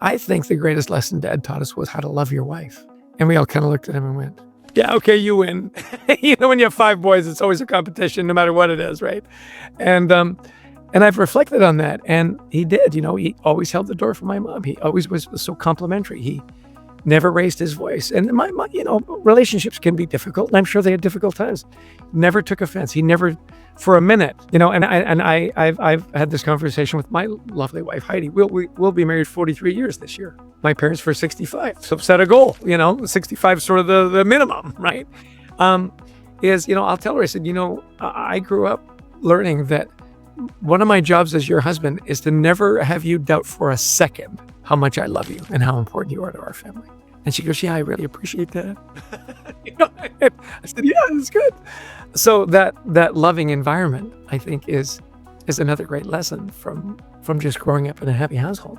I think the greatest lesson Dad taught us was how to love your wife. And we all kind of looked at him and went, yeah, okay, you win. When you have 5 boys, it's always a competition, no matter what it is, right? And I've reflected on that. And he did, he always held the door for my mom. He always was so complimentary. He never raised his voice. And my relationships can be difficult, and I'm sure they had difficult times. Never took offense. He never, for a minute, and I've had this conversation with my lovely wife, Heidi. We'll be married 43 years this year. My parents for 65. So set a goal, 65 is sort of the minimum, right? I'll tell her, I said, I grew up learning that one of my jobs as your husband is to never have you doubt for a second how much I love you and how important you are to our family. And she goes, yeah, I really appreciate that. I said, yeah, that's good. So that loving environment, I think, is another great lesson from just growing up in a happy household.